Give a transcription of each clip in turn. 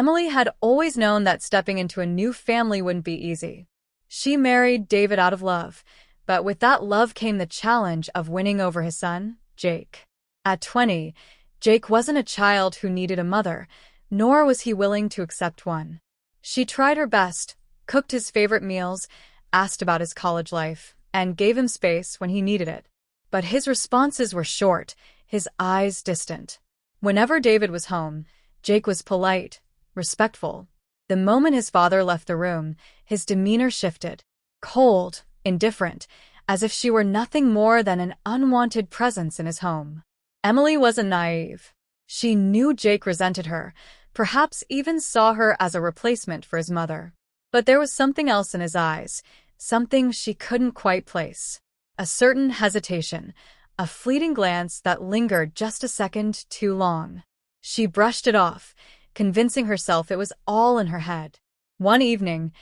Emily had always known that stepping into a new family wouldn't be easy. She married David out of love, but with that love came the challenge of winning over his son, Jake. At 20, Jake wasn't a child who needed a mother, nor was he willing to accept one. She tried her best, cooked his favorite meals, asked about his college life, and gave him space when he needed it. But his responses were short, his eyes distant. Whenever David was home, Jake was polite, respectful. The moment his father left the room, his demeanor shifted. Cold, indifferent, as if she were nothing more than an unwanted presence in his home. Emily wasn't naive. She knew Jake resented her, perhaps even saw her as a replacement for his mother. But there was something else in his eyes, something she couldn't quite place. A certain hesitation, a fleeting glance that lingered just a second too long. She brushed it off, convincing herself it was all in her head. One evening,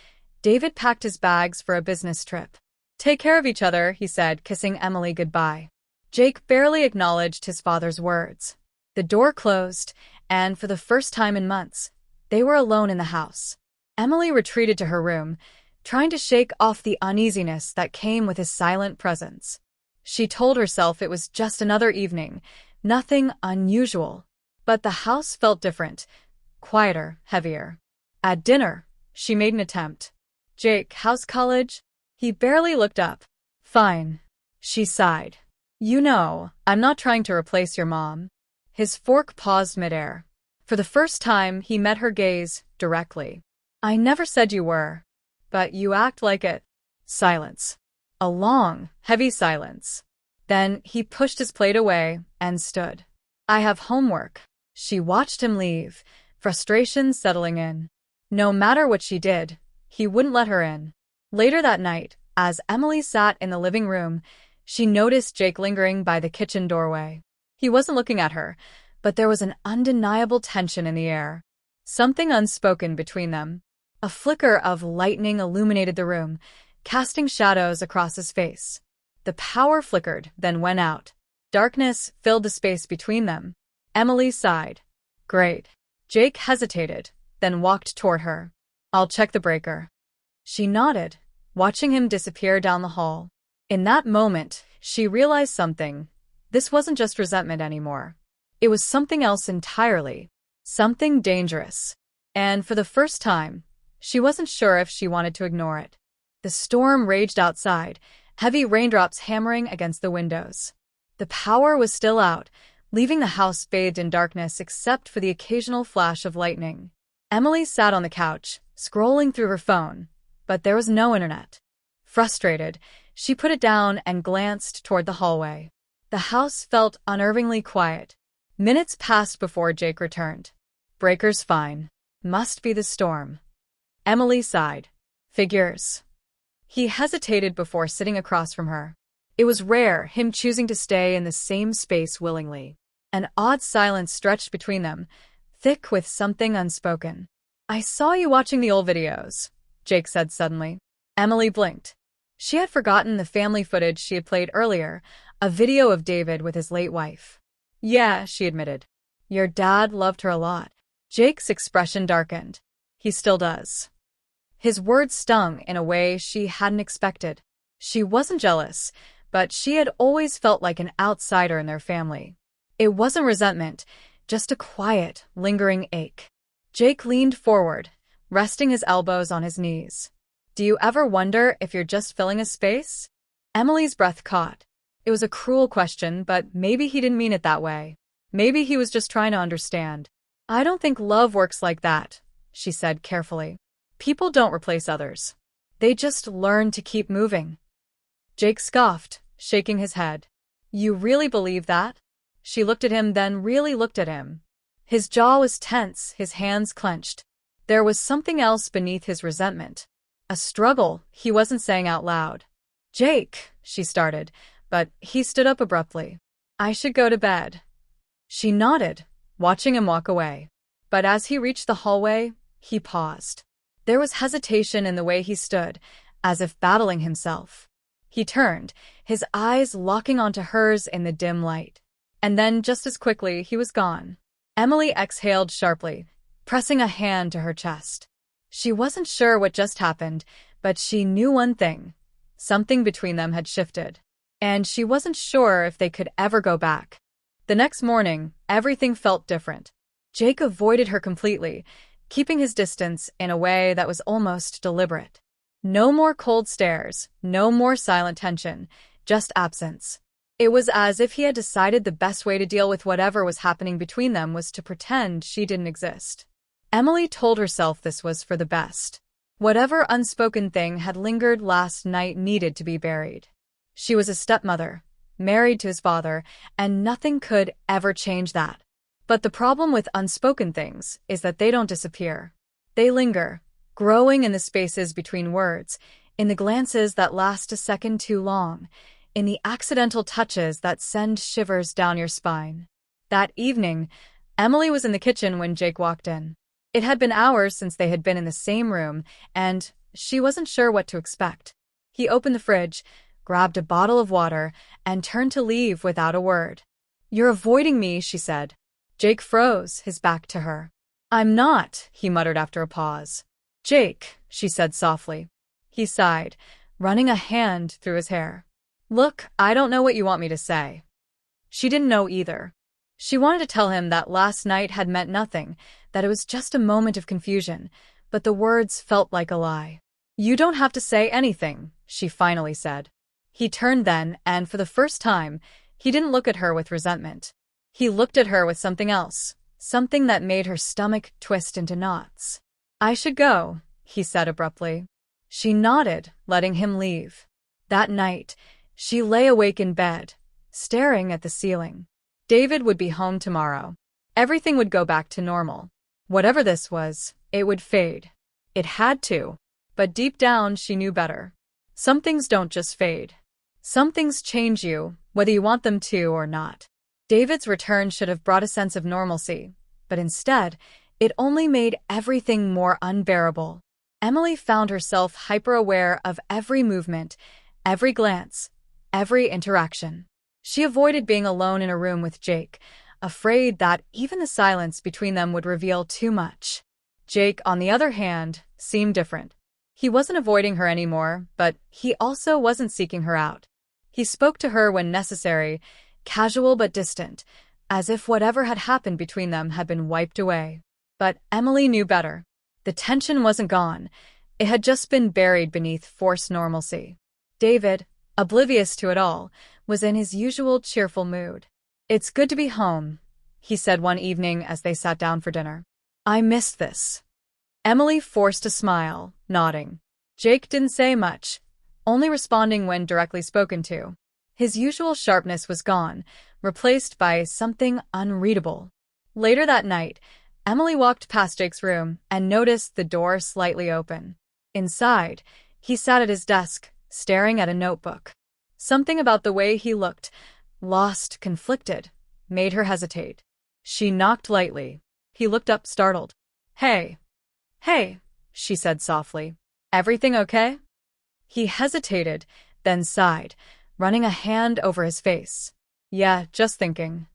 David packed his bags for a business trip. "Take care of each other," he said, kissing Emily goodbye. Jake barely acknowledged his father's words. The door closed, and for the first time in months, they were alone in the house. Emily retreated to her room, trying to shake off the uneasiness that came with his silent presence. She told herself it was just another evening, nothing unusual. But the house felt different, quieter, heavier. At dinner, she made an attempt. "Jake, how's college?" He barely looked up. "Fine." She sighed. "You know, I'm not trying to replace your mom." His fork paused midair. For the first time, he met her gaze directly. "I never said you were. But you act like it." Silence. A long, heavy silence. Then he pushed his plate away and stood. "I have homework." She watched him leave, frustration settling in. No matter what she did, he wouldn't let her in. Later that night, as Emily sat in the living room, she noticed Jake lingering by the kitchen doorway. He wasn't looking at her, but there was an undeniable tension in the air. Something unspoken between them. A flicker of lightning illuminated the room, casting shadows across his face. The power flickered, then went out. Darkness filled the space between them. Emily sighed. "Great." Jake hesitated, then walked toward her. "I'll check the breaker." She nodded, watching him disappear down the hall. In that moment, she realized something. This wasn't just resentment anymore. It was something else entirely. Something dangerous. And for the first time, she wasn't sure if she wanted to ignore it. The storm raged outside, heavy raindrops hammering against the windows. The power was still out, leaving the house bathed in darkness except for the occasional flash of lightning. Emily sat on the couch, scrolling through her phone, but there was no internet. Frustrated, she put it down and glanced toward the hallway. The house felt unnervingly quiet. Minutes passed before Jake returned. "Breaker's fine. Must be the storm." Emily sighed. "Figures." He hesitated before sitting across from her. It was rare, him choosing to stay in the same space willingly. An odd silence stretched between them, thick with something unspoken. "I saw you watching the old videos," Jake said suddenly. Emily blinked. She had forgotten the family footage she had played earlier, a video of David with his late wife. "Yeah," she admitted. "Your dad loved her a lot." Jake's expression darkened. "He still does." His words stung in a way she hadn't expected. She wasn't jealous, but she had always felt like an outsider in their family. It wasn't resentment, just a quiet, lingering ache. Jake leaned forward, resting his elbows on his knees. "Do you ever wonder if you're just filling a space?" Emily's breath caught. It was a cruel question, but maybe he didn't mean it that way. Maybe he was just trying to understand. "I don't think love works like that," she said carefully. "People don't replace others. They just learn to keep moving." Jake scoffed, shaking his head. "You really believe that?" She looked at him, then really looked at him. His jaw was tense, his hands clenched. There was something else beneath his resentment. A struggle he wasn't saying out loud. "Jake," she started, but he stood up abruptly. "I should go to bed." She nodded, watching him walk away. But as he reached the hallway, he paused. There was hesitation in the way he stood, as if battling himself. He turned, his eyes locking onto hers in the dim light. And then, just as quickly, he was gone. Emily exhaled sharply, pressing a hand to her chest. She wasn't sure what just happened, but she knew one thing. Something between them had shifted. And she wasn't sure if they could ever go back. The next morning, everything felt different. Jake avoided her completely, keeping his distance in a way that was almost deliberate. No more cold stares, no more silent tension, just absence. It was as if he had decided the best way to deal with whatever was happening between them was to pretend she didn't exist. Emily told herself this was for the best. Whatever unspoken thing had lingered last night needed to be buried. She was a stepmother, married to his father, and nothing could ever change that. But the problem with unspoken things is that they don't disappear. They linger, growing in the spaces between words, in the glances that last a second too long, in the accidental touches that send shivers down your spine. That evening, Emily was in the kitchen when Jake walked in. It had been hours since they had been in the same room, and she wasn't sure what to expect. He opened the fridge, grabbed a bottle of water, and turned to leave without a word. "You're avoiding me," she said. Jake froze, his back to her. "I'm not," he muttered after a pause. "Jake," she said softly. He sighed, running a hand through his hair. "Look, I don't know what you want me to say." She didn't know either. She wanted to tell him that last night had meant nothing, that it was just a moment of confusion, but the words felt like a lie. "You don't have to say anything," she finally said. He turned then, and for the first time, he didn't look at her with resentment. He looked at her with something else, something that made her stomach twist into knots. "I should go," he said abruptly. She nodded, letting him leave. That night, she lay awake in bed, staring at the ceiling. David would be home tomorrow. Everything would go back to normal. Whatever this was, it would fade. It had to. But deep down, she knew better. Some things don't just fade. Some things change you, whether you want them to or not. David's return should have brought a sense of normalcy, but instead, it only made everything more unbearable. Emily found herself hyper-aware of every movement, every glance, every interaction. She avoided being alone in a room with Jake, afraid that even the silence between them would reveal too much. Jake, on the other hand, seemed different. He wasn't avoiding her anymore, but he also wasn't seeking her out. He spoke to her when necessary, casual but distant, as if whatever had happened between them had been wiped away. But Emily knew better. The tension wasn't gone. It had just been buried beneath forced normalcy. David, oblivious to it all, was in his usual cheerful mood. "It's good to be home," he said one evening as they sat down for dinner. "I missed this." Emily forced a smile, nodding. Jake didn't say much, only responding when directly spoken to. His usual sharpness was gone, replaced by something unreadable. Later that night, Emily walked past Jake's room and noticed the door slightly open. Inside, he sat at his desk, staring at a notebook. Something about the way he looked, lost, conflicted, made her hesitate. She knocked lightly. He looked up, startled. "Hey." "Hey," she said softly. "Everything okay?" He hesitated, then sighed, running a hand over his face. "Yeah, just thinking."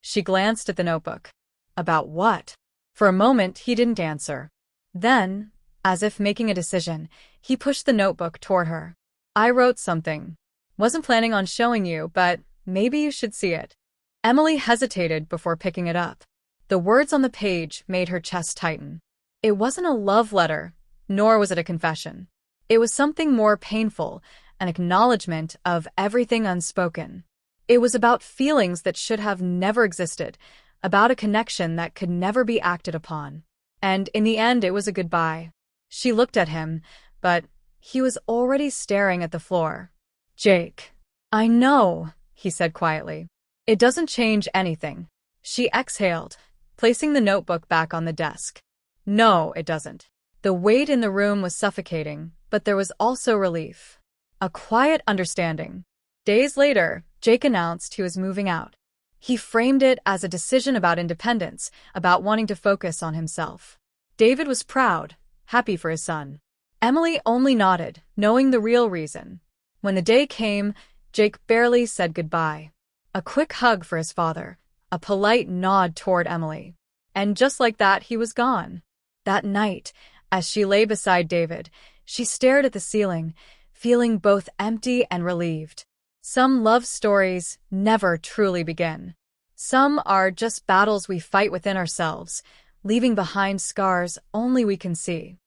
She glanced at the notebook. "About what?" For a moment, he didn't answer. Then, as if making a decision, he pushed the notebook toward her. "I wrote something. Wasn't planning on showing you, but maybe you should see it." Emily hesitated before picking it up. The words on the page made her chest tighten. It wasn't a love letter, nor was it a confession. It was something more painful, an acknowledgement of everything unspoken. It was about feelings that should have never existed, about a connection that could never be acted upon. And in the end, it was a goodbye. She looked at him, but he was already staring at the floor. "Jake." "I know," he said quietly. "It doesn't change anything." She exhaled, placing the notebook back on the desk. "No, it doesn't." The weight in the room was suffocating, but there was also relief. A quiet understanding. Days later, Jake announced he was moving out. He framed it as a decision about independence, about wanting to focus on himself. David was proud, happy for his son. Emily only nodded, knowing the real reason. When the day came, Jake barely said goodbye. A quick hug for his father, a polite nod toward Emily. And just like that, he was gone. That night, as she lay beside David, she stared at the ceiling, feeling both empty and relieved. Some love stories never truly begin. Some are just battles we fight within ourselves, leaving behind scars only we can see.